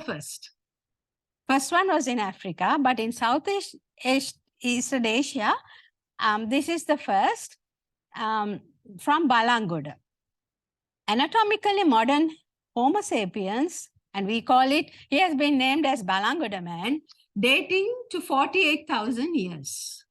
first. First one was in Africa, but in Southeast Eastern Asia, this is the first from Balanguda. Anatomically modern Homo sapiens, and we call it, he has been named as Balanguda man, dating to 48,000 years.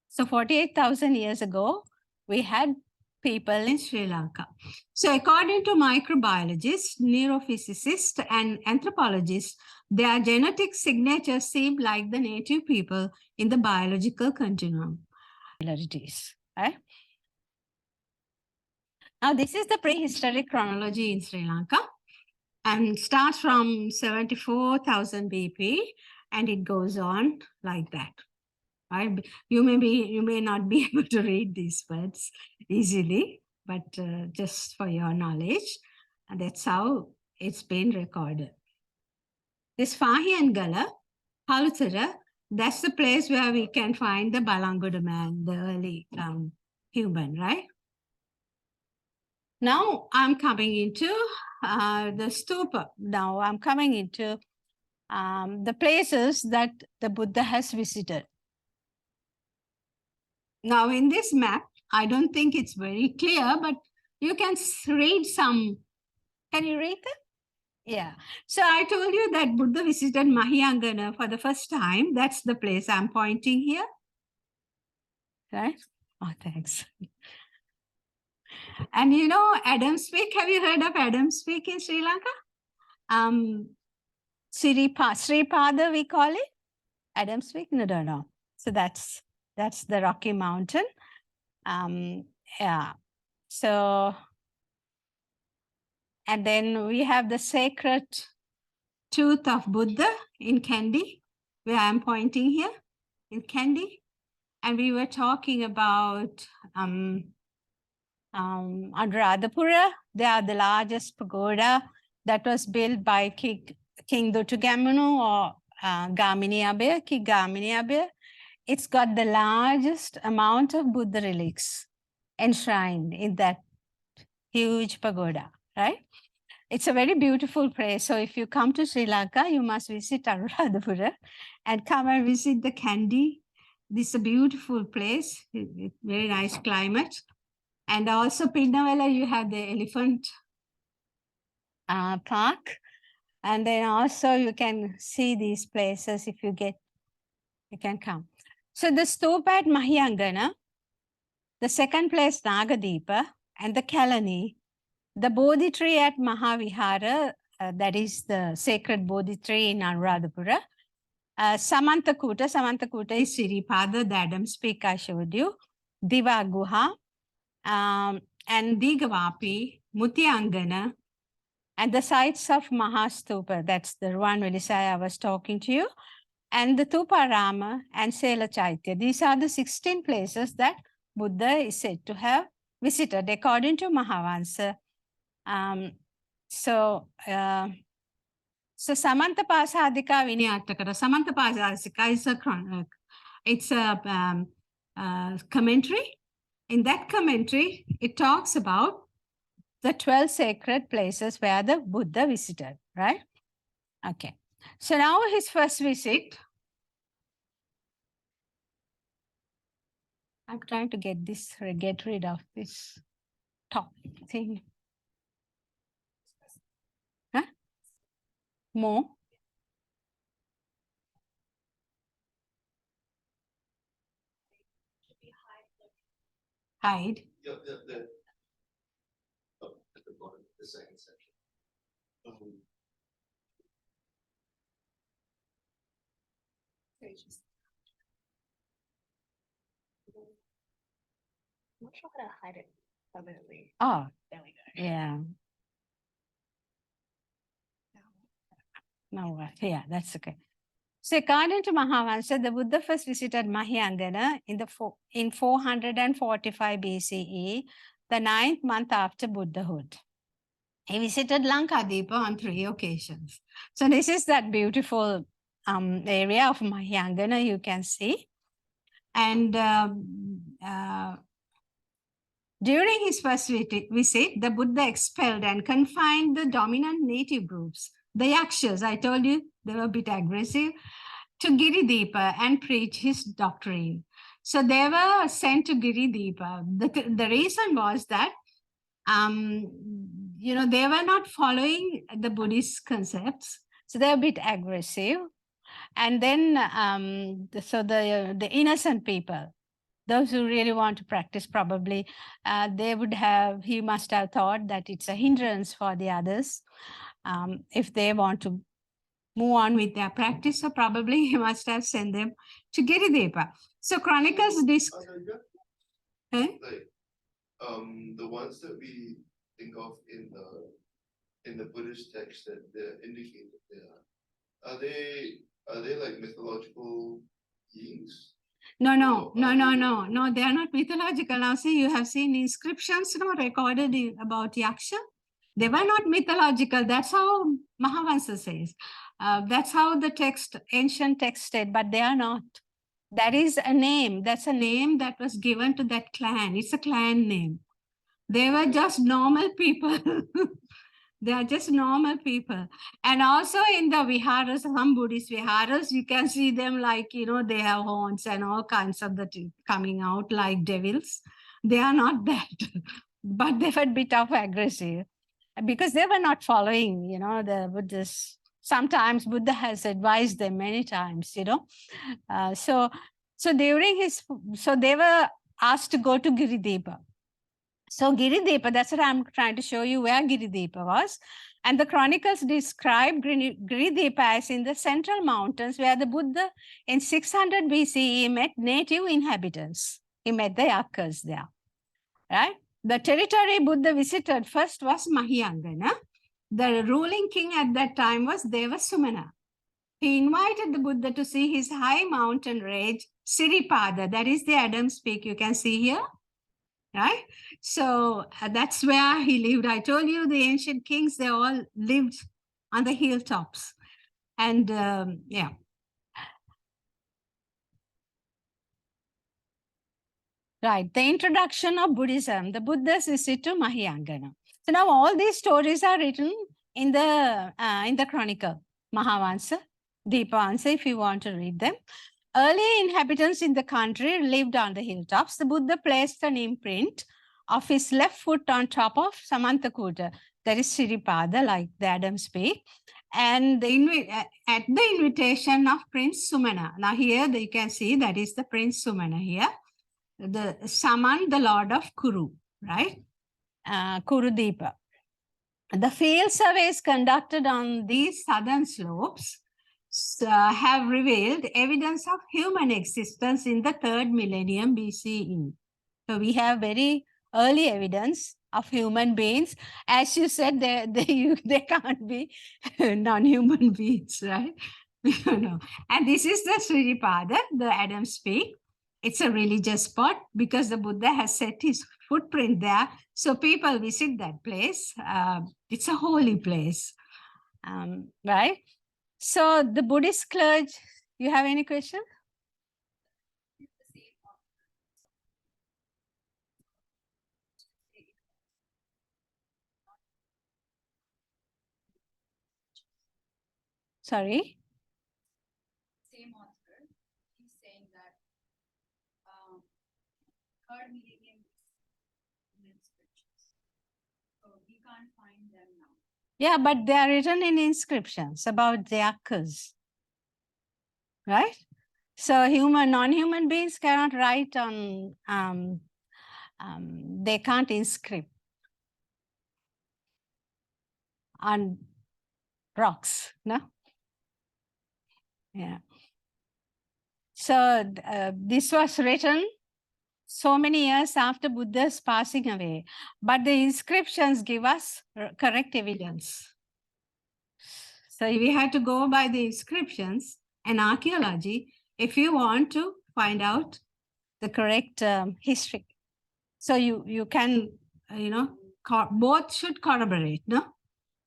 So 48,000 years ago, we had people in Sri Lanka. So according to microbiologists, neurophysicists, and anthropologists, their genetic signatures seem like the native people in the biological continuum. Right? Now, this is the prehistoric chronology in Sri Lanka and starts from 74,000 BP and it goes on like that. Right? You may not be able to read these words easily, but just for your knowledge, and that's how it's been recorded. This Fahiyangala, Halutara, that's the place where we can find the Balanguda man, the early human, right? Now I'm coming into the stupa. Now I'm coming into the places that the Buddha has visited. Now in this map, I don't think it's very clear, but you can read some. Can you read that? Yeah. So I told you that Buddha visited Mahiyangana for the first time. That's the place I'm pointing here. Right? Oh, thanks. And you know, Adam's Peak, have you heard of Adam's Peak in Sri Lanka? Sri Pada, we call it. Adam's Peak? No. So that's the Rocky Mountain. Yeah. So, and then we have the sacred tooth of Buddha in Kandy, where I'm pointing here, in Kandy. And we were talking about Anuradhapura. They are the largest pagoda that was built by King Dutugamunu or Gamini Abe, King Gamini Abe. It's got the largest amount of Buddha relics enshrined in that huge pagoda, right? It's a very beautiful place. So if you come to Sri Lanka, you must visit Anuradhapura and come and visit the Kandy. This is a beautiful place, very nice climate. And also Pinnavela, you have the elephant park. And then also you can see these places if you can come. So the stupa at Mahiyangana, the second place Nagadipa, and the Kelaniya, the Bodhi tree at Mahavihara, that is the sacred Bodhi tree in Anuradhapura. Samantakuta is Siripada, the Adam's Peak I showed you. Divaguha, and Deegavapi, Mutiangana, and the sites of Mahastupa, that's the Ruwanvelisaya I was talking to you, and the Tuparama and Sela Chaitya. These are the 16 places that Buddha is said to have visited according to Mahavansa. So Samantapasadika Vinyatakara. Samantapasadika is a commentary. In that commentary, it talks about the 12 sacred places where the Buddha visited, right? Okay. So now his first visit. I'm trying to get rid of this top thing. Huh? More? Hide. Yeah, at the bottom, the second section. I'm not sure how to hide it permanently. Oh, There we go. yeah. No, yeah, that's okay. So according to Mahavansa, the Buddha first visited Mahiyangana in 445 BCE, the 9th month after Buddhahood. He visited Nagadipa on 3 occasions. So this is that beautiful area of Mahiyangana you can see. And during his first visit, the Buddha expelled and confined the dominant native groups the Yakshas, I told you, they were a bit aggressive, to Giri Dipa and preach his doctrine. So they were sent to Giri Dipa. The reason was that, they were not following the Buddhist concepts. So they're a bit aggressive. And then, the innocent people, those who really want to practice, probably he must have thought that it's a hindrance for the others if they want to move on with their practice. So probably he must have sent them to Giri Dipa. So Chronicles Like, the ones that we think of in the Buddhist text that they're indicated there, are they like mythological beings? No, they are not mythological. Now see, you have seen inscriptions recorded about Yaksha. They were not mythological. That's how Mahavansa says. That's how the ancient text said, but they are not. That is a name. That's a name that was given to that clan. It's a clan name. They were just normal people. They are just normal people. And also in the viharas, some Buddhist viharas, you can see them like, they have horns and all kinds of the teeth coming out like devils. They are not that, but they were a bit of aggressive because they were not following, the Buddhists. Sometimes Buddha has advised them many times, So they were asked to go to Giri Dipa. So Giri Dipa, that's what I'm trying to show you where Giri Dipa was. And the chronicles describe Giri Dipa as in the central mountains where the Buddha in 600 BCE met native inhabitants. He met the Yakkas there, right? The territory Buddha visited first was Mahiyangana. The ruling king at that time was Deva Sumana. He invited the Buddha to see his high mountain range, Siripada. That is the Adam's Peak you can see here. Right? So that's where he lived. I told you the ancient kings, they all lived on the hilltops. And yeah. Right, the introduction of Buddhism, the Buddha's visit to Mahiyangana. So now all these stories are written in the chronicle, Mahavansa Dipawansa, if you want to read them. Early inhabitants in the country lived on the hilltops. The Buddha placed an imprint of his left foot on top of Samantakuta, that is Siripada, like the Adam's Peak, and at the invitation of Prince Sumana. Now here you can see that is the Prince Sumana here. The Saman, the Lord of Kuru, right? Kuru Dipa. The field surveys conducted on these southern slopes have revealed evidence of human existence in the 3rd millennium BCE. So we have very early evidence of human beings. As you said, they can't be non-human beings, right? And this is the Sripada, the Adam's Peak. It's a religious spot because the Buddha has set his footprint there. So people visit that place. It's a holy place, right? So the Buddhist clergy, you have any question? Sorry? Same author, he's saying that 3rd millennium scriptures. So we can't find them now. Yeah, but they are written in inscriptions about the Yakkas, right? So non-human beings cannot write on, they can't inscribe on rocks, no? Yeah. So this was written so many years after Buddha's passing away, but the inscriptions give us correct evidence. So we had to go by the inscriptions and archaeology if you want to find out the correct history. So you can, both should corroborate, no?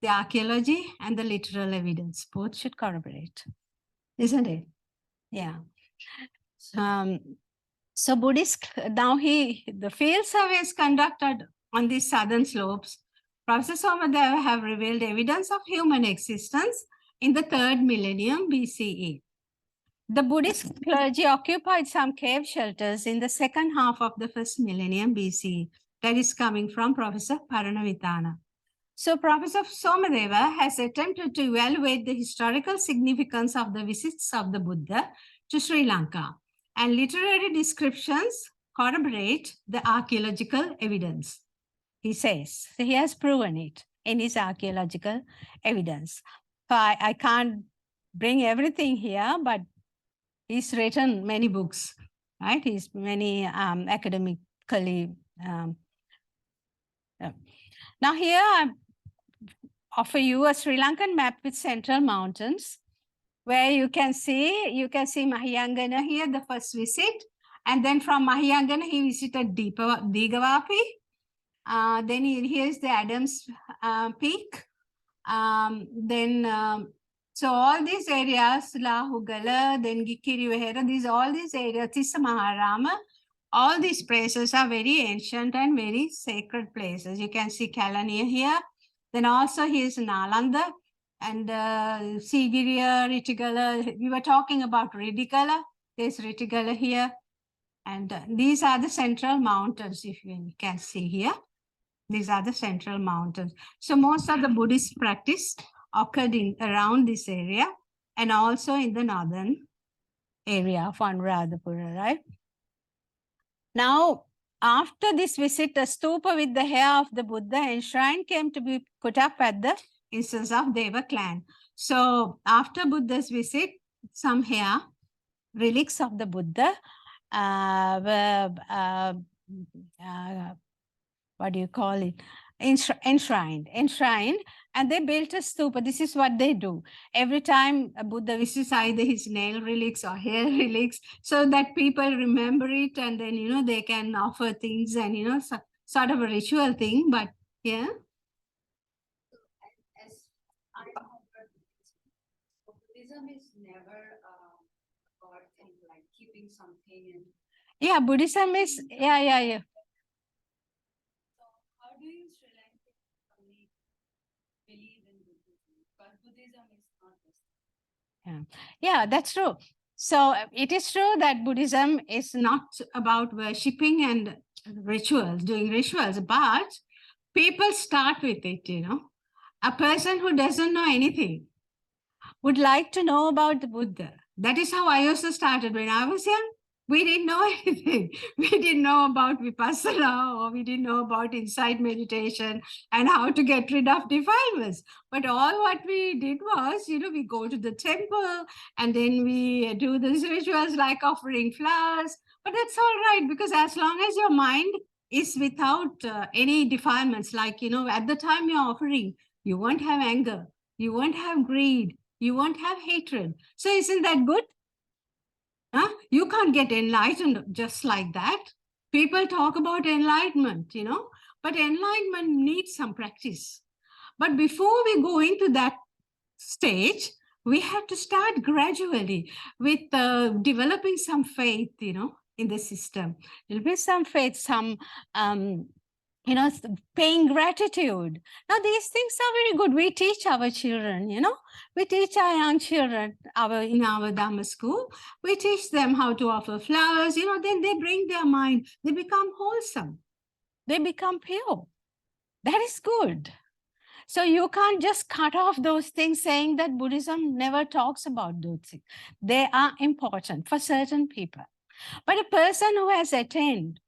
The archaeology and the literal evidence, both should corroborate, isn't it? Yeah. So Buddhist, now the field surveys conducted on these southern slopes Professor Somadeva have revealed evidence of human existence in the 3rd millennium BCE. The Buddhist clergy occupied some cave shelters in the second half of the 1st millennium BCE. That is coming from Professor Paranavitana. So Professor Somadeva has attempted to evaluate the historical significance of the visits of the Buddha to Sri Lanka, and literary descriptions corroborate the archaeological evidence. He says, so he has proven it in his archaeological evidence. So I can't bring everything here, but he's written many books, right? He's many academically. Now here I offer you a Sri Lankan map with central mountains, where you can see Mahayangana here, the first visit. And then from Mahayangana, he visited Deegavapi. Then here's the Adams Peak. So all these areas, Lahugala, then Gikiri Vehera, all these areas, Tissa Maharama, all these places are very ancient and very sacred places. You can see Kelaniya here. Then also here's Nalanda and Sigiriya, Ritigala. We were talking about Ridigala. There's Ritigala here. And these are the central mountains, if you can see here. These are the central mountains. So most of the Buddhist practice occurred around this area and also in the northern area of Anuradhapura, right? Now, after this visit, a stupa with the hair of the Buddha enshrined came to be put up at the instance of Deva clan. So after Buddha's visit, some hair, relics of the Buddha were what do you call it? Enshrined, and they built a stupa. This is what they do. Every time a Buddha visits, either his nail relics or hair relics, so that people remember it, and then, you know, they can offer things and, you know, sort of a ritual thing, but yeah. As I have heard, Buddhism is never about things like keeping something in. Yeah, Buddhism is, yeah. How do you Sri Lanka believe in Buddhism? Because Buddhism is not this. Yeah, that's true. So it is true that Buddhism is not about worshipping and rituals, doing rituals, but people start with it, you know. A person who doesn't know anything would like to know about the Buddha. That is how I also started when I was young. We didn't know anything. We didn't know about Vipassana, or we didn't know about insight meditation and how to get rid of defilements. But all what we did was, you know, we go to the temple and then we do these rituals like offering flowers. But that's all right, because as long as your mind is without any defilements, like, you know, at the time you're offering, you won't have anger, you won't have greed, you won't have hatred. So isn't that good? You can't get enlightened just like that. People talk about enlightenment, you know, but enlightenment needs some practice. But before we go into that stage, we have to start gradually with developing some faith, you know, in the system. There'll be some faith, some you know, paying gratitude. Now, these things are very good. We teach our children, you know, we teach our young children in our Dhamma school. We teach them how to offer flowers, you know, then they bring their mind, they become wholesome, they become pure. That is good. So you can't just cut off those things saying that Buddhism never talks about those things. They are important for certain people. But a person who has attained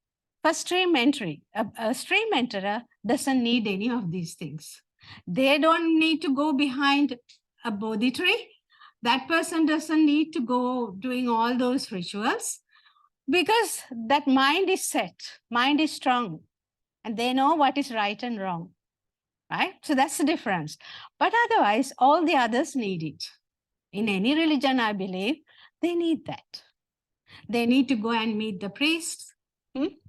for stream entry, a stream enterer doesn't need any of these things. They don't need to go behind a Bodhi tree. That person doesn't need to go doing all those rituals, because that mind is set, mind is strong, and they know what is right and wrong, right? So that's the difference. But otherwise, all the others need it. In any religion, I believe, they need that. They need to go and meet the priests.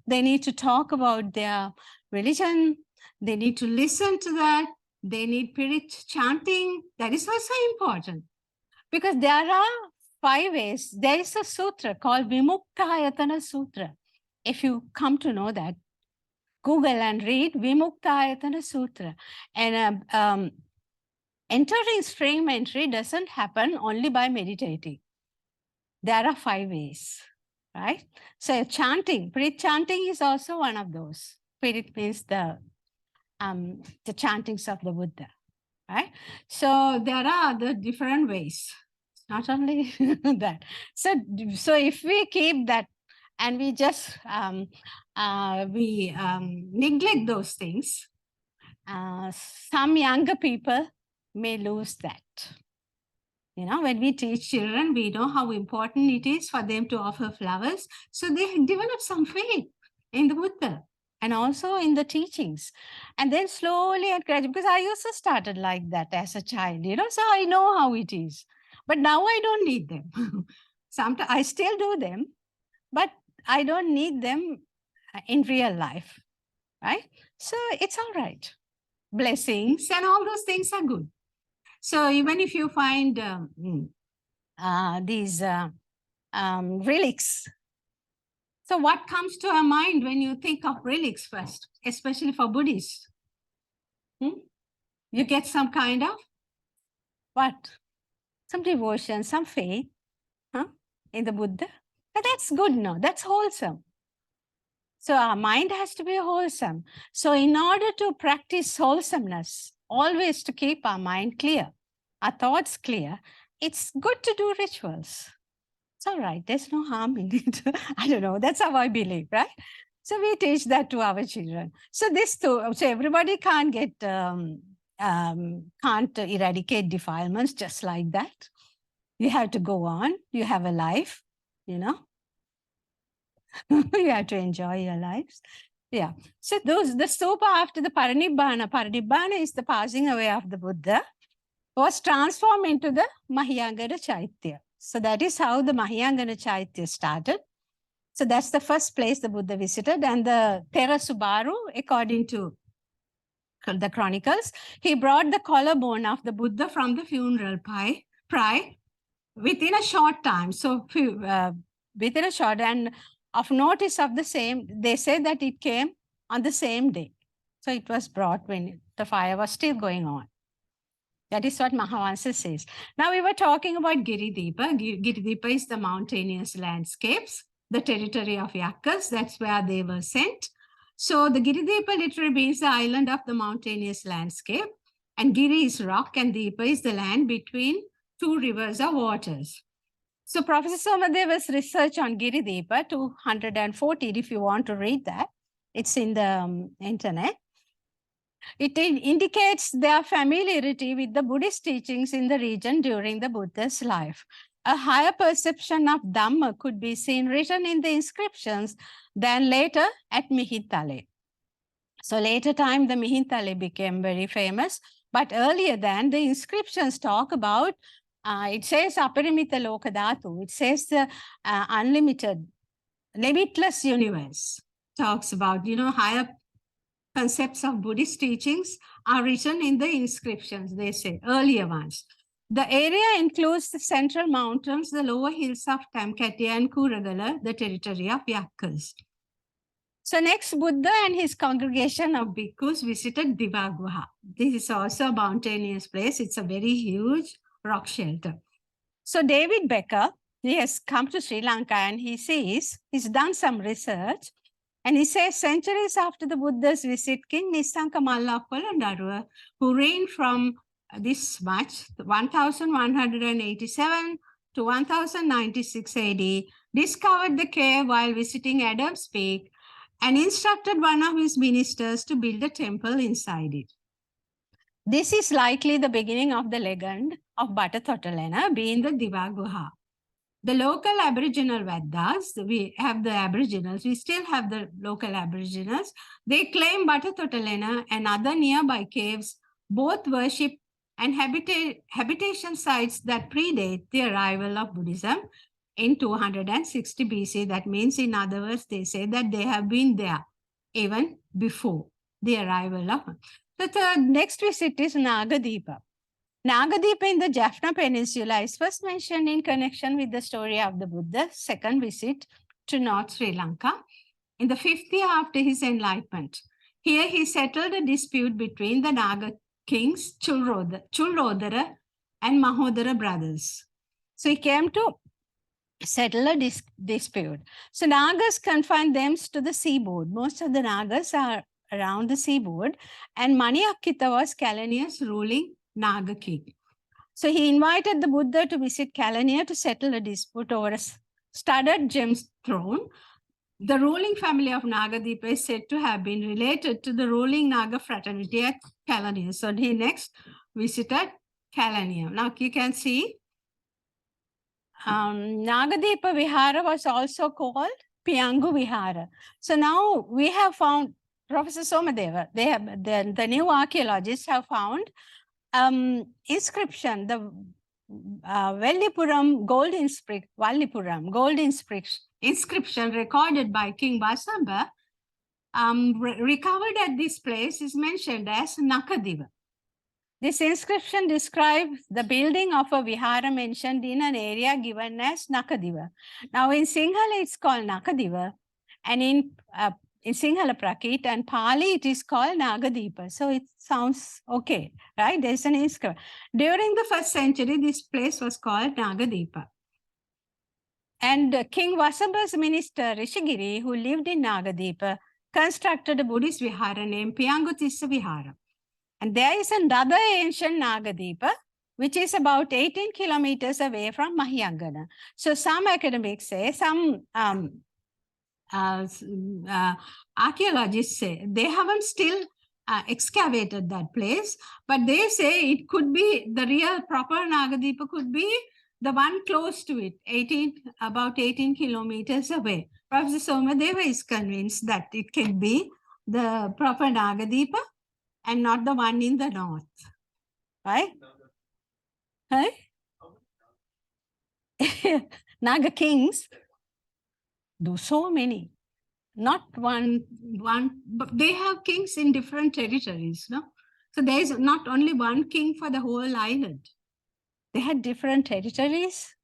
They need to talk about their religion. They need to listen to that. They need Pirit chanting. That is also important, because there are 5 ways. There is a sutra called Vimuktayatana Sutra. If you come to know that, Google and read Vimuktayatana Sutra. And entering stream entry doesn't happen only by meditating. There are 5 ways, right? So chanting, Pirit-chanting is also one of those. Pirit means the chantings of the Buddha, right? So there are the different ways, not only that. So if we keep that and we just neglect those things, some younger people may lose that. You know, when we teach children, we know how important it is for them to offer flowers. So they develop some faith in the Buddha and also in the teachings. And then slowly and gradually, because I also started like that as a child, you know, so I know how it is. But now I don't need them. Sometimes I still do them, but I don't need them in real life, right? So it's all right. Blessings and all those things are good. So even if you find these relics, so what comes to our mind when you think of relics first, especially for Buddhists? You get some kind of what? Some devotion, some faith in the Buddha. But that's good, no? That's wholesome. So our mind has to be wholesome. So in order to practice wholesomeness, always to keep our mind clear, our thoughts clear, it's good to do rituals. It's all right. There's no harm in it. I don't know. That's how I believe, right? So we teach that to our children. So so everybody can't get, can't eradicate defilements just like that. You have to go on. You have a life, you know. You have to enjoy your lives. Yeah. So the stupa after the Parinibbana is the passing away of the Buddha, was transformed into the Mahayana Chaitya. So that is how the Mahayana Chaitya started. So that's the first place the Buddha visited. And the Thera Subaru, according to the chronicles, he brought the collarbone of the Buddha from the funeral pyre within a short time. So within a short, and of notice of the same, they say that it came on the same day. So it was brought when the fire was still going on. That is what Mahavansa says. Now we were talking about Giri Dipa. Giri Dipa is the mountainous landscapes, the territory of Yakkas. That's where they were sent. So the Giri Dipa literally means the island of the mountainous landscape. And Giri is rock and Dipa is the land between 2 rivers or waters. So Professor Somadeva's research on Giri Dipa, 214, if you want to read that, it's in the internet. It indicates their familiarity with the Buddhist teachings in the region during the Buddha's life. A higher perception of Dhamma could be seen written in the inscriptions than later at Mihintale. So later time, the Mihintale became very famous. But earlier than, the inscriptions talk about, it says Aparimita Lokadhatu. It says the unlimited, limitless universe. Talks about, you know, higher concepts of Buddhist teachings are written in the inscriptions, they say, earlier ones. The area includes the central mountains, the lower hills of Tamkati and Kuragala, the territory of Yakkas. So next, Buddha and his congregation of bhikkhus visited Divaguha. This is also a mountainous place. It's a very huge rock shelter. So David Becker, he has come to Sri Lanka and he says, he's done some research. And he says, centuries after the Buddha's visit, King Nisanka Malla of Kolandarua, who reigned from this much, 1187 to 1096 AD, discovered the cave while visiting Adam's Peak and instructed one of his ministers to build a temple inside it. This is likely the beginning of the legend of Batathotalena being the Divaguha. The local Aboriginal Vedas, we have the Aboriginals, we still have the local Aboriginals. They claim Batathotalena and other nearby caves both worship and habitation sites that predate the arrival of Buddhism in 260 BC. That means, in other words, they say that they have been there even before the arrival of. The next visit is Nagadipa. Nagadipa in the Jaffna Peninsula is first mentioned in connection with the story of the Buddha's second visit to North Sri Lanka in the 5th year after his enlightenment. Here he settled a dispute between the Naga kings Chulrodara and Mahodara brothers. So he came to settle a dispute. So Nagas confine them to the seaboard. Most of the Nagas are around the seaboard, and Maniakkita was Kelaniya's ruling Naga king. So he invited the Buddha to visit Kelaniya to settle a dispute over a studded gems throne. The ruling family of Nagadipa is said to have been related to the ruling Naga fraternity at Kelaniya. So he next visited Kelaniya. Now you can see Nagadipa Vihara was also called Piyangu Vihara. So now we have found, Professor Somadeva, the new archaeologists have found inscription, the Vallipuram gold inscription recorded by King Vasamba, recovered at this place is mentioned as Nakadiva. This inscription describes the building of a vihara mentioned in an area given as Nakadiva. Now in Sinhala it's called Nakadiva, and in Sinhala Prakrit and Pali it is called Nagadipa. So it sounds okay, right? There's an inscription. During the 1st century, this place was called Nagadipa. And King Vasamba's minister Rishigiri, who lived in Nagadipa, constructed a Buddhist vihara named Piyangutissa Vihara. And there is another ancient Nagadipa, which is about 18 kilometers away from Mahiyangana. So some academics say, some archaeologists say, they haven't still excavated that place, but they say it could be, the real proper Nagadipa could be the one close to it, about 18 kilometers away. Professor Somadeva is convinced that it can be the proper Nagadipa and not the one in the north, right? Huh? Naga kings do so many, not one, but they have kings in different territories, no? So there is not only one king for the whole island. They had different territories,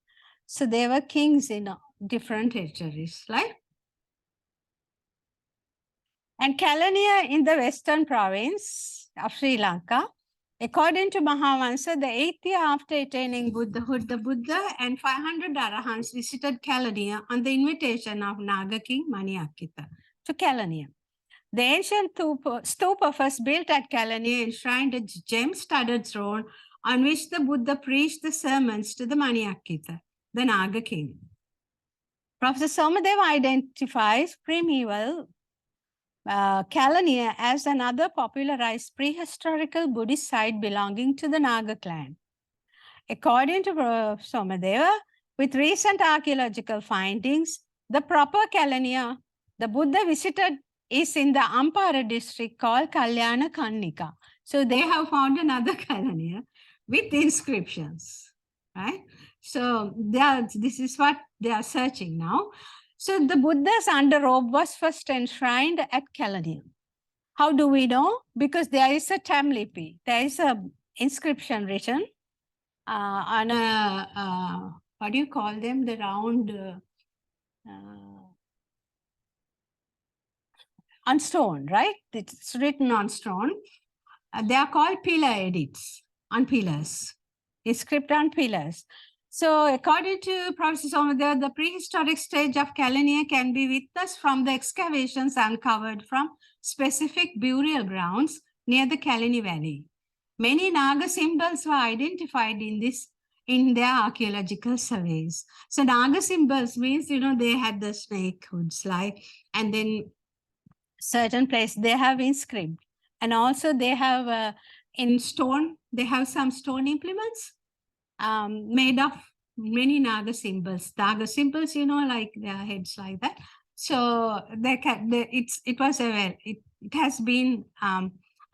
so they were kings in different territories, right? And Kelaniya in the western province of Sri Lanka, according to Mahavansa, the 8th year after attaining Buddhahood, the Buddha and 500 Arahants visited Kelaniya on the invitation of Naga king Maniakkita to Kelaniya. The ancient stupa first built at Kelaniya enshrined a gem-studded throne on which the Buddha preached the sermons to the Maniakkita, the Naga king. Professor Somadeva identifies primeval Kelaniya as another popularized prehistorical Buddhist site belonging to the Naga clan. According to Prof. Somadeva, with recent archaeological findings, the proper Kelaniya the Buddha visited is in the Ampara district called Kalyana Kannika. So they have found another Kelaniya with inscriptions, right? So this is what they are searching now. So the Buddha's underrobe was first enshrined at Kelaniya. How do we know? Because there is a Tamlipi. There is a inscription written on a, what do you call them? The round, on stone, right? It's written on stone. They are called pillar edicts, on pillars, inscript on pillars. So according to Professor Somadeva, the prehistoric stage of Kelaniya can be witnessed from the excavations uncovered from specific burial grounds near the Kelani Valley. Many Naga symbols were identified in their archaeological surveys. So Naga symbols means, they had the snake hoods, like, and then certain place they have inscribed. And also they have in stone, they have some stone implements made of many Naga symbols. Naga symbols, like their heads like that. So it has been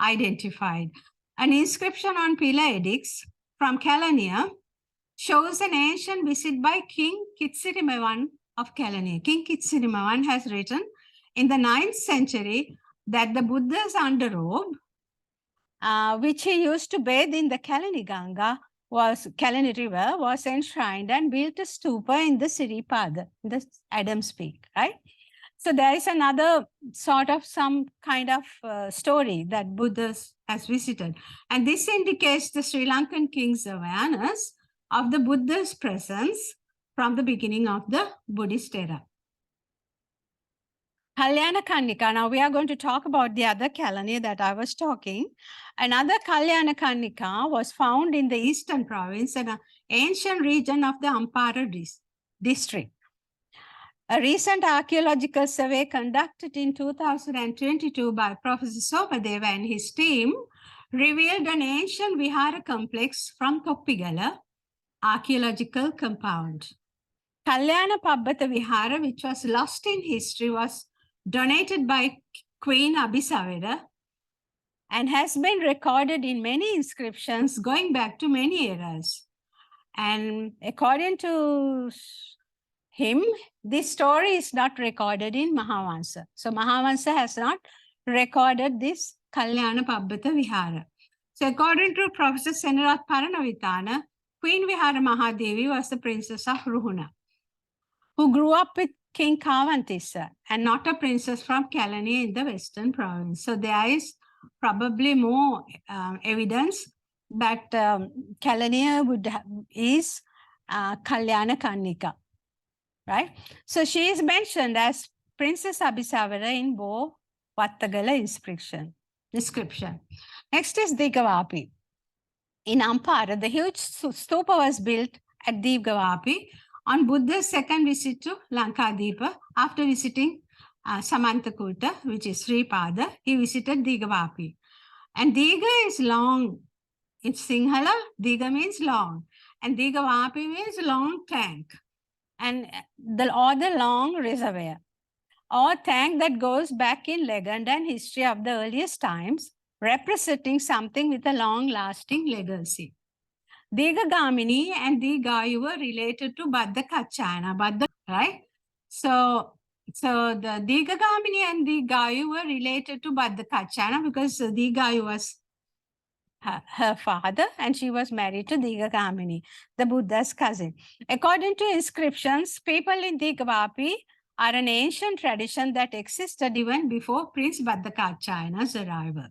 identified. An inscription on pillar edicts from Kelaniya shows an ancient visit by King Kitsirimavan of Kelaniya. King Kitsirimavan has written in the 9th century that the Buddha's underrobe, which he used to bathe in the Kelani River, was enshrined and built a stupa in the Siripada, the Adam's Peak, right? So there is another sort of some kind of story that Buddha has visited. And this indicates the Sri Lankan king's awareness of the Buddha's presence from the beginning of the Buddhist era. Kalyana Kannika. Now we are going to talk about the other Kelaniya that I was talking. Another Kalyana Kannika was found in the eastern province in an ancient region of the Ampara district. A recent archaeological survey conducted in 2022 by Professor Somadeva and his team revealed an ancient vihara complex from Koppigala archaeological compound. Kalyana Pabbata Vihara, which was lost in history, was donated by Queen Abhisavera and has been recorded in many inscriptions going back to many eras. And according to him, this story is not recorded in Mahavansa. So Mahavansa has not recorded this Kalyana Pabbata Vihara. So according to Professor Senarath Paranavitana, Queen Vihara Mahadevi was the princess of Ruhuna, who grew up with King Kavantissa and not a princess from Kelaniya in the Western province. So there is probably more evidence that Kelaniya is Kalyana Kannika, right? So she is mentioned as Princess Abhisavara in Bo Vattagala inscription. Next is Deegavapi. In Ampara, the huge stupa was built at Deegavapi on Buddha's second visit to Nagadipa. After visiting Samantakuta, which is Sri Pada, he visited Deegavapi. And Deega is long. In Sinhala, Deega means long. And Deegavapi means long tank. And the long reservoir or tank that goes back in legend and history of the earliest times, representing something with a long-lasting legacy. Deegagamini and Deegayu were related to Baddha Kachana, right? So the Deegagamini and Deegayu were related to Baddha Kachana because Deegayu was her father and she was married to Deegagamini, the Buddha's cousin. According to inscriptions, people in Deegavapi are an ancient tradition that existed even before Prince Baddakachayana's arrival.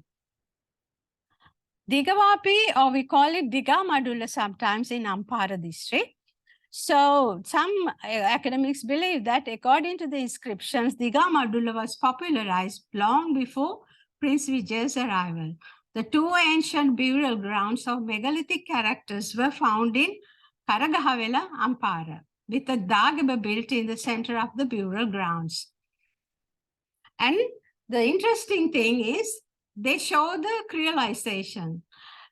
Deegavapi, or we call it Digamadula sometimes in Ampara district. So some academics believe that according to the inscriptions, Digamadula was popularized long before Prince Vijaya's arrival. The two ancient burial grounds of megalithic characters were found in Karagahavela, Ampara, with a Dagaba built in the center of the burial grounds. And the interesting thing is they show the creolization.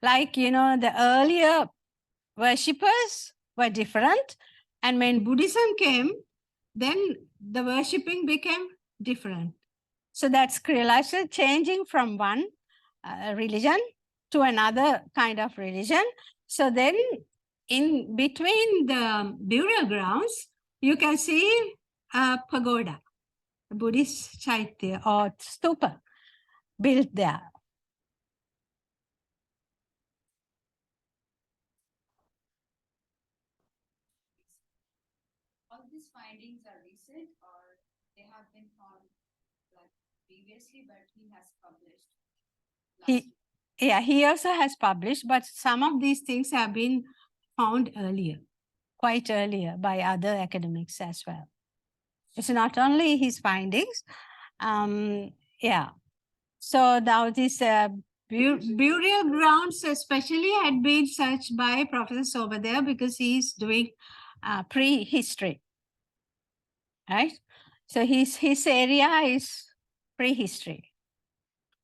Like, the earlier worshippers were different. And when Buddhism came, then the worshipping became different. So that's creolization, changing from one religion to another kind of religion. So then in between the burial grounds, you can see a pagoda, a Buddhist chaitya or stupa built there. All these findings are recent or they have been found like previously, but he has published. He also has published, but some of these things have been found earlier, quite earlier by other academics as well. It's not only his findings. So now these burial grounds especially had been searched by Professor Somadeva because he's doing prehistory, right? So his area is prehistory.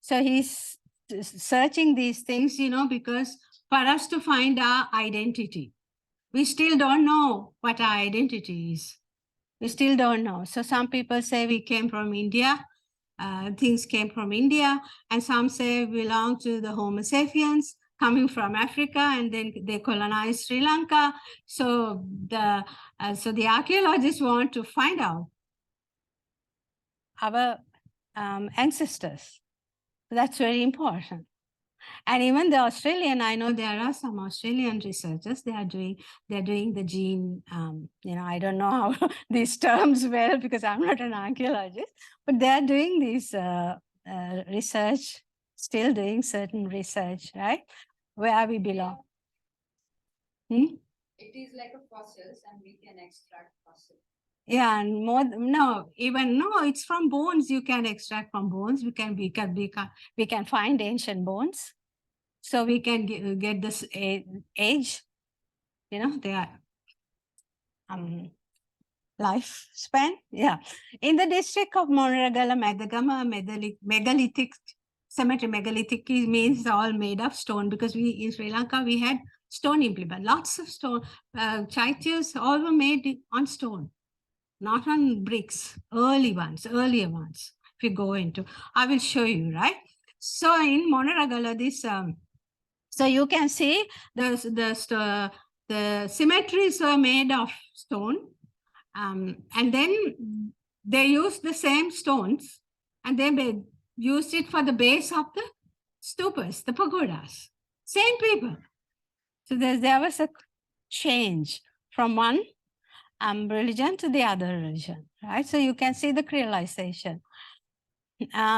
So he's searching these things, because for us to find our identity, we still don't know what our identity is. We still don't know. So some people say we came from India, things came from India, and some say belong to the Homo sapiens coming from Africa, and then they colonized Sri Lanka. So the archaeologists want to find out our ancestors. That's very important. And even the Australian, I know there are some Australian researchers, they're doing the gene, I don't know how these terms well, because I'm not an archaeologist, but they're doing this research, still doing certain research, right? Where we belong. Hmm? It is like a fossils and we can extract fossils. Yeah, and it's from bones. You can extract from bones. We can find ancient bones, so we can get this age. Their lifespan. Yeah, in the district of Moneragala, Madagama, megalithic cemetery. Megalithic means all made of stone, because we in Sri Lanka we had stone implement, lots of stone. Chaityas all were made on stone, not on bricks, earlier ones. If you go into, I will show you, right? So in Moneragala, this, so you can see the cemeteries were made of stone, and then they used the same stones, and they used it for the base of the stupas, the pagodas. Same people. So there was a change from one religion to the other religion, right? So you can see the creolization.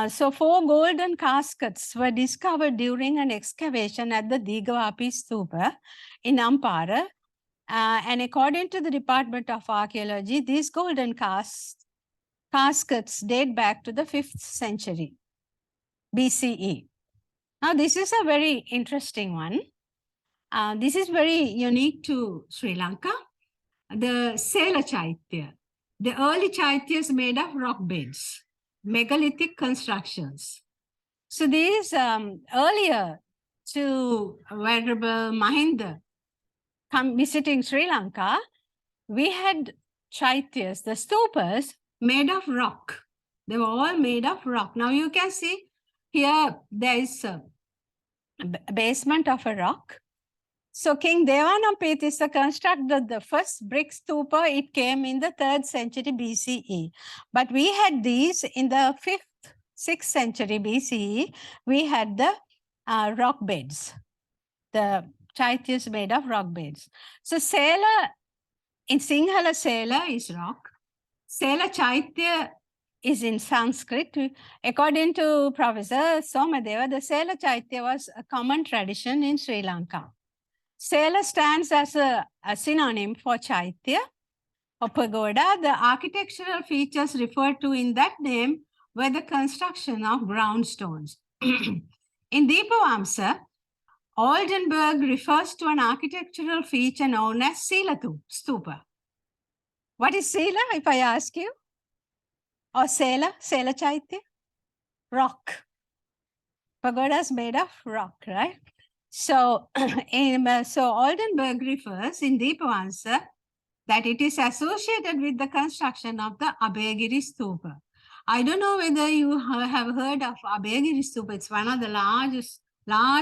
So 4 golden caskets were discovered during an excavation at the Deegavapi stupa in Ampara. And according to the Department of Archaeology, these golden caskets date back to the 5th century BCE. Now, this is a very interesting one. This is very unique to Sri Lanka. The Sela Chaitya. The early Chaityas made of rock beds, megalithic constructions. So these earlier to Venerable Mahinda visiting Sri Lanka, we had Chaityas, the stupas, made of rock. They were all made of rock. Now you can see here there is a basement of a rock. So King Devanapithisa constructed the first brick stupa. It came in the 3rd century BCE. But we had these in the 5th, 6th century BCE. We had the rock beds, the Chaityas made of rock beds. So Sela, in Sinhala, Sela is rock. Sela Chaitya is in Sanskrit. According to Professor Somadeva, the Sela Chaitya was a common tradition in Sri Lanka. Sela stands as a synonym for Chaitya or pagoda. The architectural features referred to in that name were the construction of ground stones. In Dipawansa, Oldenburg refers to an architectural feature known as Sila Stupa. What is Sila, if I ask you? Or Sela Chaitya? Rock. Pagodas made of rock, right? So, so Oldenburg refers in Dipawansa that it is associated with the construction of the Abhayagiri Stupa. I don't know whether you have heard of Abhayagiri Stupa. It's one of the large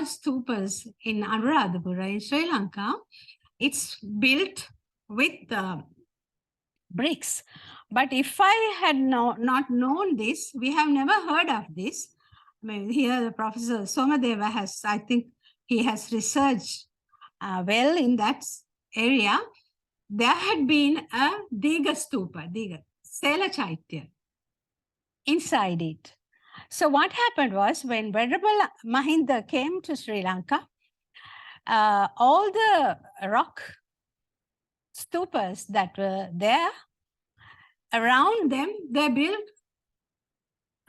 stupas in Anuradhapura in Sri Lanka. It's built with bricks. But if I had not known this, we have never heard of this. I mean, here Professor Somadeva has, I think he has researched well in that area. There had been a Diga Stupa, Sela Chaitya, inside it. So what happened was, when Venerable Mahinda came to Sri Lanka, all the rock stupas that were there, around them, they built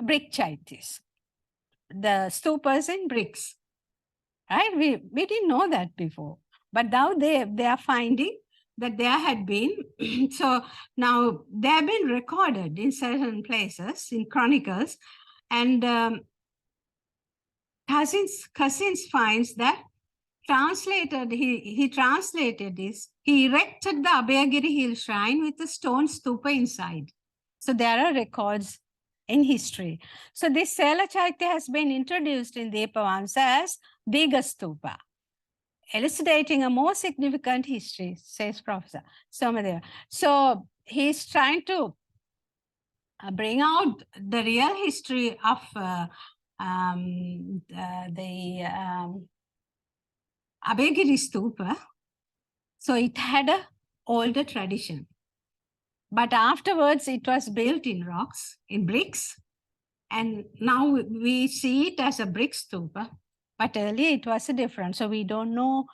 brick chaityas, the stupas in bricks, right? We didn't know that before, but now they are finding that there had been, so now they have been recorded in certain places, in chronicles, and Cousins finds that he translated this. He erected the Abhayagiri Hill Shrine with a stone stupa inside. So there are records in history. So this Sela Chaitya has been introduced in Dipawansa as Diga Stupa, elucidating a more significant history, says Professor Somadeva. So he's trying to bring out the real history of Abhayagiri Stupa. So it had a older tradition. But afterwards, it was built in rocks, in bricks. And now we see it as a brick stupa. But earlier it was different. So we don't know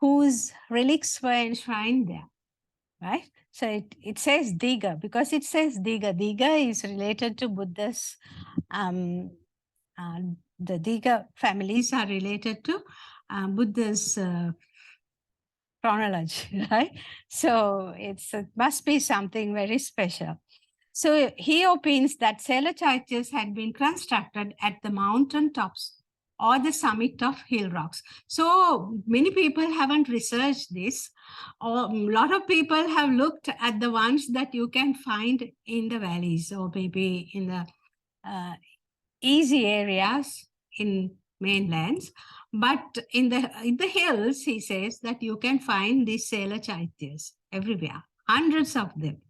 whose relics were enshrined there, right? So it says Diga, because it says Diga. Diga is related to Buddha's, the Diga families are related to Buddha's chronology, right? So it must be something very special. So he opines that Selachaityas had been constructed at the mountain tops or the summit of hill rocks. So many people haven't researched this, or a lot of people have looked at the ones that you can find in the valleys or maybe in the easy areas in mainlands. But in the hills, he says that you can find these Selachaityas everywhere, hundreds of them.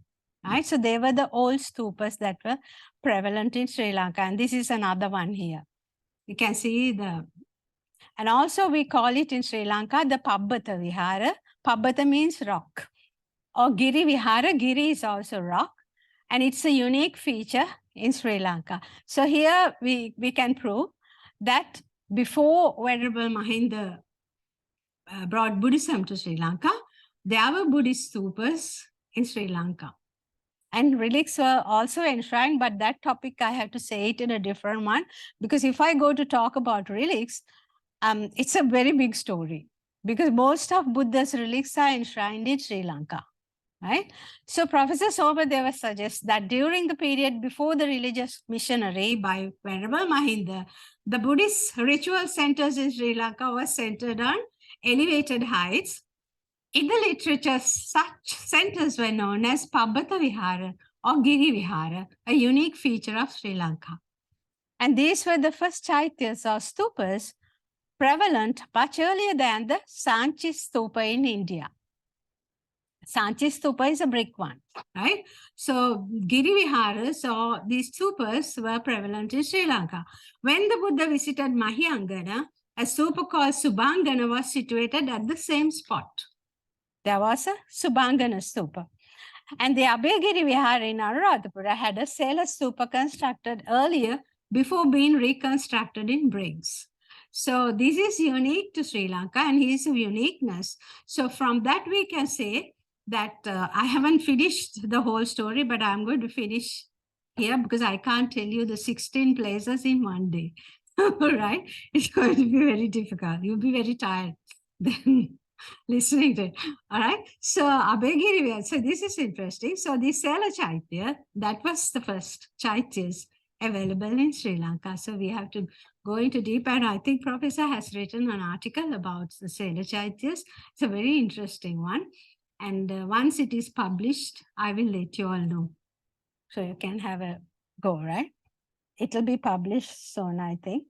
Right? So they were the old stupas that were prevalent in Sri Lanka. And this is another one here. You can see and also we call it in Sri Lanka the Pabbata Vihara. Pabbata means rock. Or Giri Vihara. Giri is also rock. And it's a unique feature in Sri Lanka. So here we can prove that before Venerable Mahinda brought Buddhism to Sri Lanka, there were Buddhist stupas in Sri Lanka. And relics were also enshrined, but that topic I have to say it in a different one, because if I go to talk about relics, it's a very big story, because most of Buddha's relics are enshrined in Sri Lanka, right? So Professor Somadeva suggests that during the period before the religious missionary by Venerable Mahinda, the Buddhist ritual centers in Sri Lanka were centered on elevated heights. In the literature, such centers were known as Pabbata Vihara or Giri Vihara, a unique feature of Sri Lanka. And these were the first chaityas or stupas prevalent much earlier than the Sanchi stupa in India. Sanchi stupa is a brick one, right? So Giri Viharas or these stupas were prevalent in Sri Lanka. When the Buddha visited Mahiyangana, a stupa called Subhangana was situated at the same spot. There was a Subhangana stupa. And the Abhayagiri Vihara in Anuradhapura had a Sela stupa constructed earlier before being reconstructed in bricks. So this is unique to Sri Lanka and his uniqueness. So from that we can say that I haven't finished the whole story, but I'm going to finish here because I can't tell you the 16 places in one day. Right? It's going to be very difficult. You'll be very tired then listening to it. All right. So Abhayagiri, so this is interesting. So the Sela Chaitya, that was the first Chaityas available in Sri Lanka. So we have to go into deep, and I think Professor has written an article about the Sela Chaityas. It's a very interesting one. And once it is published, I will let you all know. So you can have a go, right? It will be published soon, I think.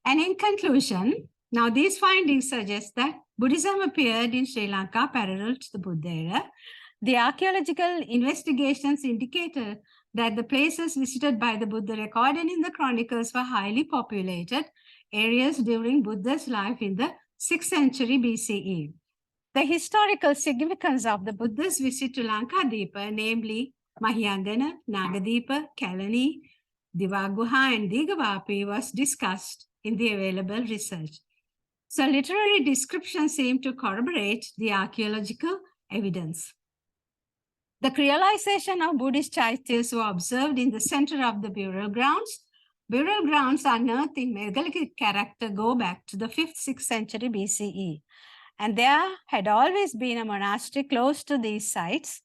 And in conclusion, now these findings suggest that Buddhism appeared in Sri Lanka parallel to the Buddha era. The archaeological investigations indicated that the places visited by the Buddha recorded in the chronicles were highly populated areas during Buddha's life in the 6th century BCE. The historical significance of the Buddha's visit to Nagadipa, namely Mahiyangana, Nagadipa, Kelaniya, Divaguha, and Deegavapi, was discussed in the available research. So literary descriptions seem to corroborate the archaeological evidence. The creolization of Buddhist chaityas were observed in the center of the burial grounds. Burial grounds unearthed in megalithic character go back to the 5th, 6th century BCE. And there had always been a monastery close to these sites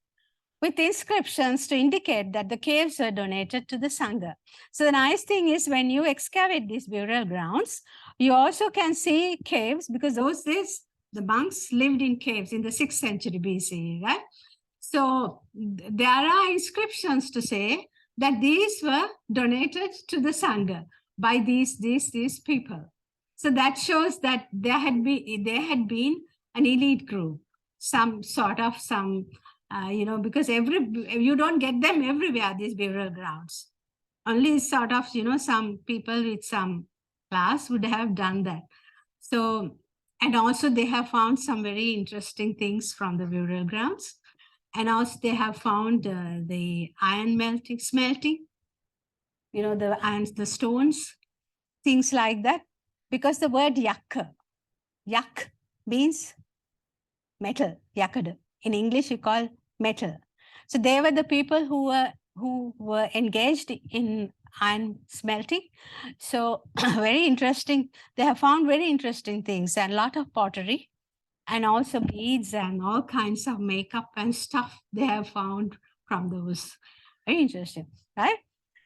with inscriptions to indicate that the caves were donated to the Sangha. So the nice thing is when you excavate these burial grounds, you also can see caves, because those days the monks lived in caves in the 6th century BCE, right? So there are inscriptions to say that these were donated to the Sangha by these people. So that shows that there had been an elite group, some sort of because you don't get them everywhere, these burial grounds. Only sort of, some people with some class would have done that. So, and also they have found some very interesting things from the burial grounds. And also they have found the iron smelting, the irons, the stones, things like that. Because the word yakka, yak means metal, yakada. In English, you call metal. So they were the people who were engaged in iron smelting. So very interesting. They have found very interesting things and a lot of pottery and also beads and all kinds of makeup and stuff they have found from those. Very interesting, right?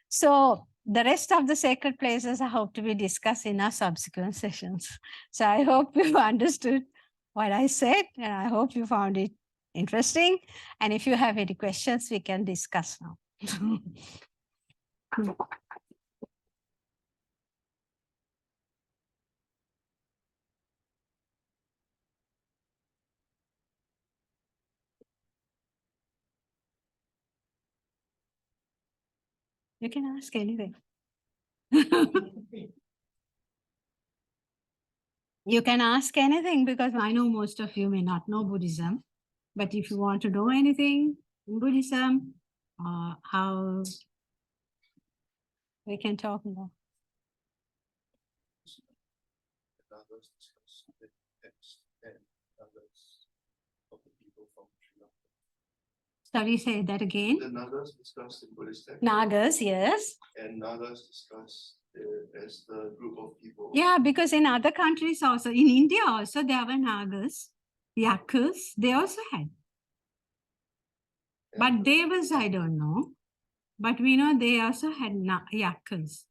So the rest of the sacred places I hope to be discussed in our subsequent sessions. So I hope you understood what I said, and I hope you found it interesting. And if you have any questions, we can discuss now. You can ask anything. You can ask anything because I know most of you may not know Buddhism. But if you want to know anything in Buddhism, how we can talk more. Nagas discuss the text and Nagas of the people from Sri Lanka. Sorry, say that again. The Nagas discuss the Buddhist text. Nagas, yes. And Nagas discuss as the group of people. Yeah, because in other countries also, in India also, there were Nagas, Yakkas, they also had. But Devas, I don't know. But we know they also had Yakkas.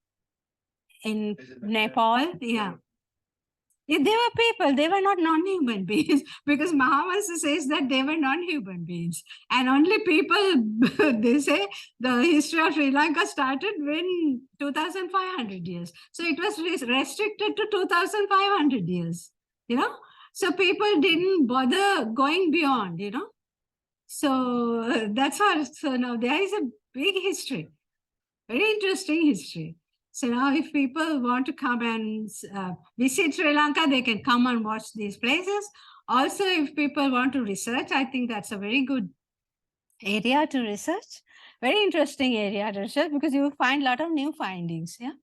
In Nepal, yeah. Yeah, they were people, they were not non-human beings because Mahavansa says that they were non-human beings. And only people, they say the history of Sri Lanka started when 2,500 years. So it was restricted to 2,500 years, So people didn't bother going beyond, So that's all. So now there is a big history, very interesting history. So now if people want to come and visit Sri Lanka, they can come and watch these places. Also, if people want to research, I think that's a very good area to research. Very interesting area to research because you will find a lot of new findings. Yeah.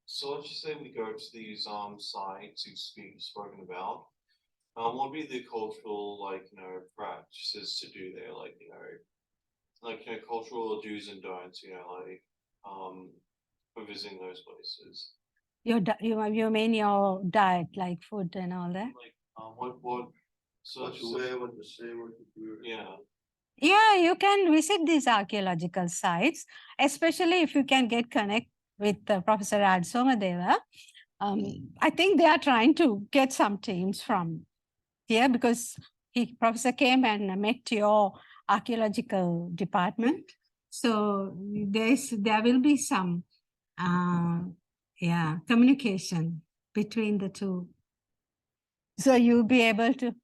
So let's just say we go to these sites you've spoken about. What would be the cultural practices to do there, cultural do's and don'ts, for visiting those places? You mean your diet, like food and all that? What to wear, what to say, what to do. Yeah. Yeah, you can visit these archaeological sites, especially if you can connect with Professor Raj Somadeva. I think they are trying to get some teams from here because Professor came and met your archaeological department. So there will be some communication between the two. So you'll be able to,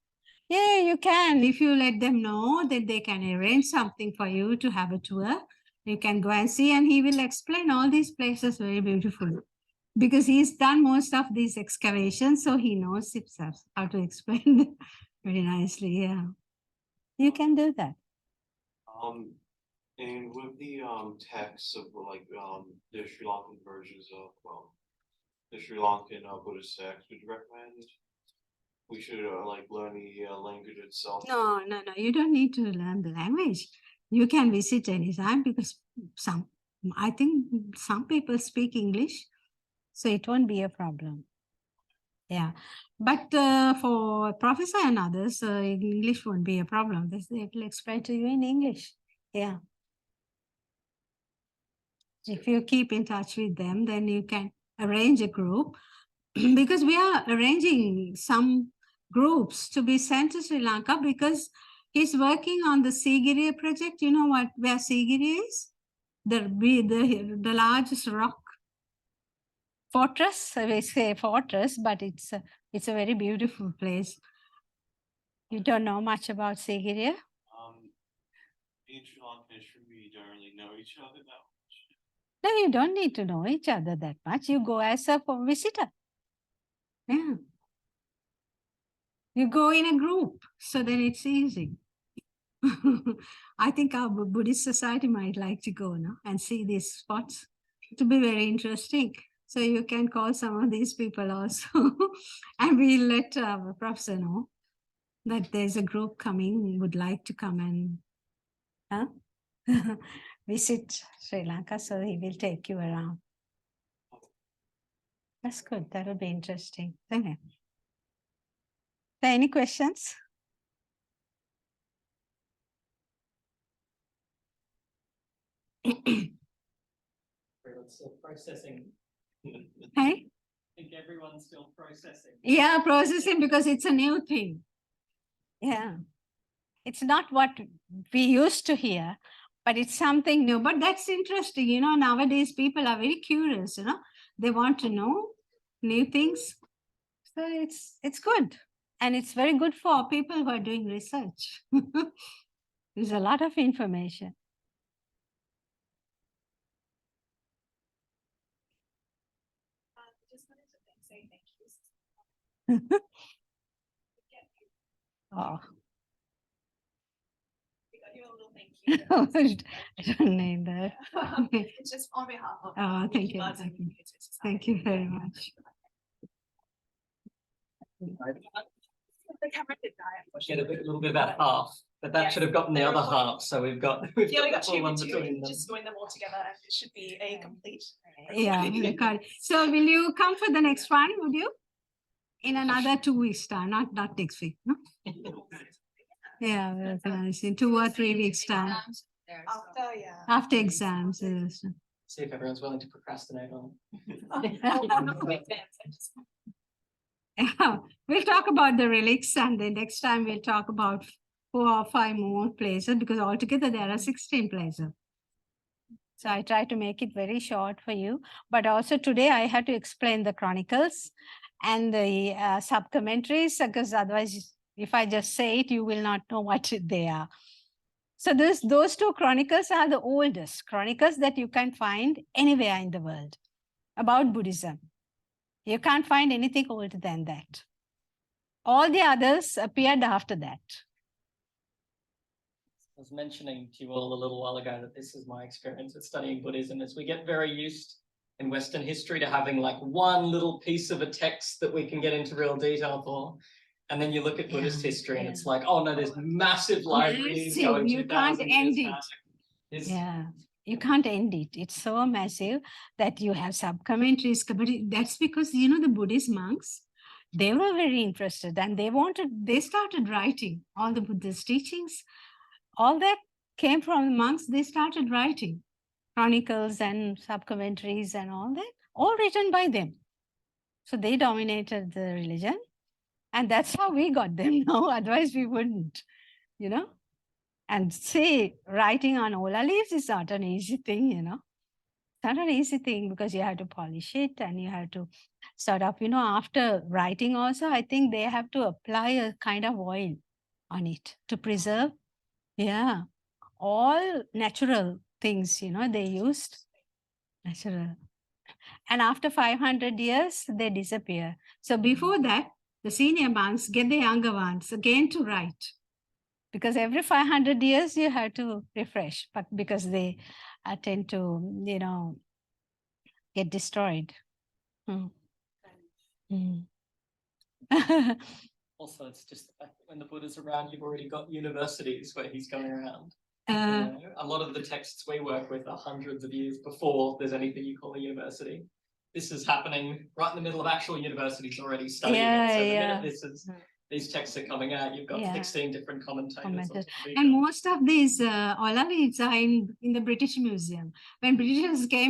yeah, you can. If you let them know that they can arrange something for you to have a tour, you can go and see, and he will explain all these places very beautifully because he's done most of these excavations, so he knows himself how to explain very nicely. Yeah, you can do that. And with the texts of the Sri Lankan versions of the Sri Lankan Buddhist text, would you recommend we should learn the language itself? No. You don't need to learn the language. You can visit anytime because I think some people speak English, so it won't be a problem. Yeah, but for professor and others, English won't be a problem. They will explain to you in English. Yeah. If you keep in touch with them, then you can arrange a group because we are arranging some groups to be sent to Sri Lanka because he's working on the Giri project. You know where Giri is? The largest rock fortress. We say fortress, but it's a very beautiful place. You don't know much about Giri? In Sri Lanka, we don't really know each other that much. No, you don't need to know each other that much. You go as a visitor. Yeah. You go in a group, so then it's easy. I think our Buddhist society might like to go now and see these spots. To be very interesting. So you can call some of these people also. And we'll let our professor know that there's a group coming, would like to come and visit Sri Lanka. So he will take you around. That's good. That'll be interesting. Okay. Any questions? Everyone's still processing. Hey? I think everyone's still processing. Yeah, processing because it's a new thing. Yeah. It's not what we used to hear, but it's something new. But that's interesting. You know, nowadays people are very curious, you know, they want to know new things. So it's good. And it's very good for people who are doing research. There's a lot of information. Just wanted to say thank you. Oh, We got you a little thank you. I don't need that. It's just on behalf of. Oh, thank you. Buds and Thank you. Buddhist Society. Thank you very much. The camera did die, Get a unfortunately. little bit about half, but that Yes, should have gotten the they're other recording. half. So we've got Yeah, we the got full two one and two, between and them. just join them all together, and it should be a complete. Yeah, we got it. So will you come for the next one, would you? In another 2 weeks time, not next week, no? Yeah, we'll organize in 2 or 3 weeks time. After, yeah. After exams. Yes. See if everyone's willing to procrastinate on it. Yeah, we'll talk about the relics and then next time we'll talk about 4 or 5 more places because altogether there are 16 places. So I try to make it very short for you, but also today I had to explain the chronicles and the sub-commentaries because otherwise if I just say it, you will not know what they are. So those 2 chronicles are the oldest chronicles that you can find anywhere in the world about Buddhism. You can't find anything older than that. All the others appeared after that. I was mentioning to you all a little while ago that this is my experience with studying Buddhism, is we get very used in Western history to having like one little piece of a text that we can get into real detail for. And then you look at Buddhist history and it's like, oh no, there's massive libraries Massive, going you can't 2000 end years it. back. It's- Yeah, you can't end it. It's so massive that you have sub-commentaries. But that's because, you know, the Buddhist monks, they were very interested and they started writing all the Buddhist teachings. All that came from the monks. They started writing chronicles and sub-commentaries and all that, all written by them. So they dominated the religion. And that's how we got them. No, otherwise we wouldn't, you know. And say writing on Ola leaves is not an easy thing, you know. It's not an easy thing because you have to polish it and you have to sort of, you know, after writing also, I think they have to apply a kind of oil on it to preserve. Yeah, all natural things, you know, they used natural. And after 500 years, they disappear. So before that, the senior monks get the younger ones again to write. Because every 500 years you have to refresh, but because they tend to, you know, get destroyed. Also, it's just the fact that when the Buddha's around, you've already got universities where he's going around. A lot of the texts we work with are hundreds of years before there's anything you call a university. This is happening right in the middle of actual universities already studying it. So the minute these texts are coming out, you've got 16 different commentators. And most of these Ola leaves are in the British Museum. When Britishers came